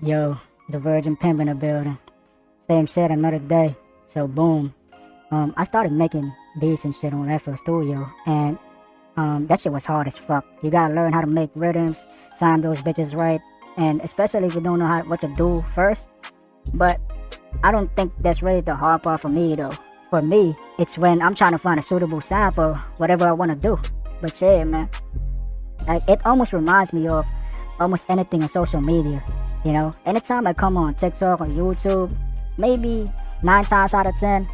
Yo, the Virgin Pimp in the building. Same shit, another day. So boom. I started making beats and shit on FL Studio, and that shit was hard as fuck. You gotta learn how to make rhythms, time those bitches right, and especially if you don't know what to do first. But I don't think that's really the hard part for me though. For me, it's when I'm trying to find a suitable sound for whatever I wanna do. But yeah, man, like it almost reminds me of almost anything on social media. You know, anytime I come on TikTok or YouTube, maybe 9 times out of 10,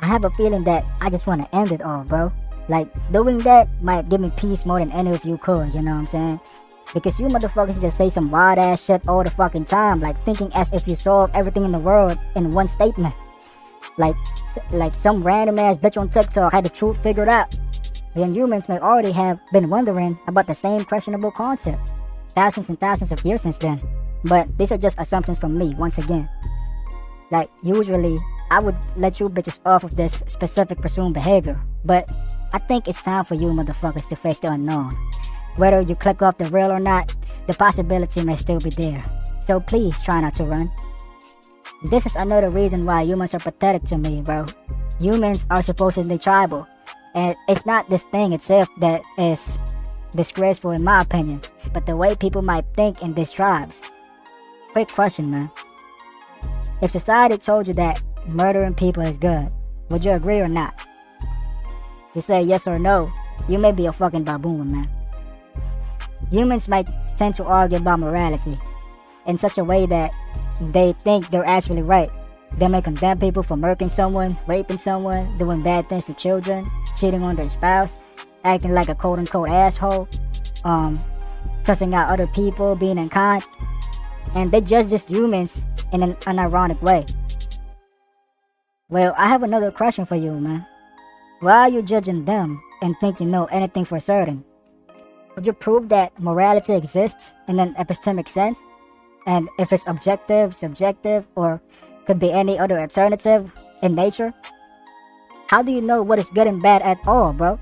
I have a feeling that I just want to end it all, bro. Like, doing that might give me peace more than any of you could, you know what I'm saying? Because you motherfuckers just say some wild ass shit all the fucking time, like thinking as if you solve everything in the world in one statement. Like, like some random ass bitch on TikTok had the truth figured out. Then humans may already have been wondering about the same questionable concept thousands and thousands of years since then. But these are just assumptions from me, once again. Like, usually, I would let you bitches off of this specific presumed behavior. But I think it's time for you motherfuckers to face the unknown. Whether you click off the rail or not, the possibility may still be there. So please try not to run. This is another reason why humans are pathetic to me, bro. Humans are supposedly tribal. And it's not this thing itself that is disgraceful in my opinion, but the way people might think in these tribes. Quick question, man. If society told you that murdering people is good, would you agree or not? You say yes or no, you may be a fucking baboon, man. Humans might tend to argue about morality in such a way that they think they're actually right. They may condemn people for murdering someone, raping someone, doing bad things to children, cheating on their spouse, acting like a quote-unquote asshole, cussing out other people, being unkind. And they judge just humans in an ironic way. Well, I have another question for you, man. Why are you judging them and think you know anything for certain? Would you prove that morality exists in an epistemic sense? And if it's objective, subjective, or could be any other alternative in nature? How do you know what is good and bad at all, bro?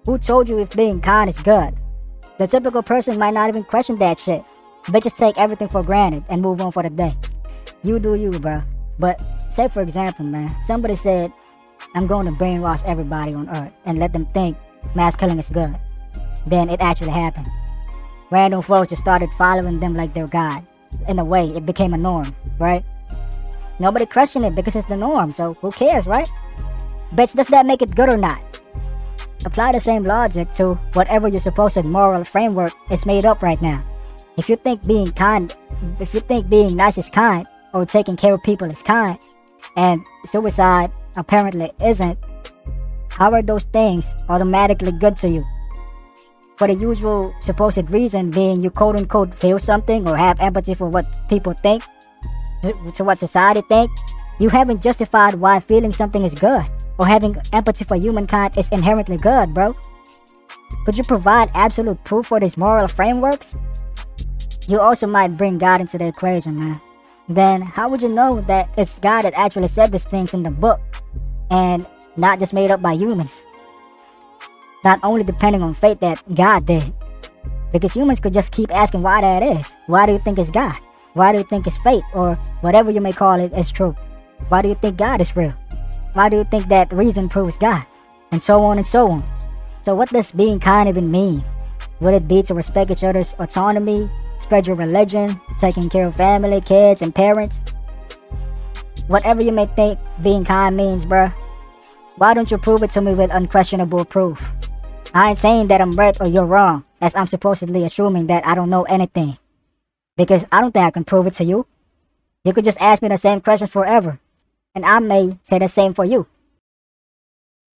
Who told you if being kind is good? The typical person might not even question that shit. Bitches take everything for granted and move on for the day. You do you, bro. But say for example, man, somebody said, I'm going to brainwash everybody on earth and let them think mass killing is good. Then it actually happened. Random folks just started following them like their god. In a way, it became a norm, right? Nobody questioned it because it's the norm, so who cares, right? Bitch, does that make it good or not? Apply the same logic to whatever your supposed moral framework is made up right now. If you think being nice is kind, or taking care of people is kind, and suicide apparently isn't, how are those things automatically good to you? For the usual supposed reason being you quote-unquote feel something or have empathy for what people think, to what society think, you haven't justified why feeling something is good, or having empathy for humankind is inherently good, bro. Could you provide absolute proof for these moral frameworks? You also might bring God into the equation, man. Then how would you know that it's God that actually said these things in the book, and not just made up by humans? Not only depending on fate that God did, because humans could just keep asking why that is. Why do you think it's God? Why do you think it's fate, or whatever you may call it, is true? Why do you think God is real? Why do you think that reason proves God? And so on and so on. So what does being kind even mean? Would it be to respect each other's autonomy, spread your religion, taking care of family, kids, and parents? Whatever you may think being kind means, bruh, why don't you prove it to me with unquestionable proof? I ain't saying that I'm right or you're wrong, as I'm supposedly assuming that I don't know anything. Because I don't think I can prove it to you. You could just ask me the same questions forever, and I may say the same for you.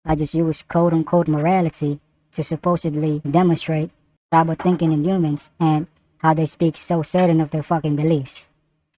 I just use quote-unquote morality to supposedly demonstrate tribal thinking in humans and how they speak so certain of their fucking beliefs.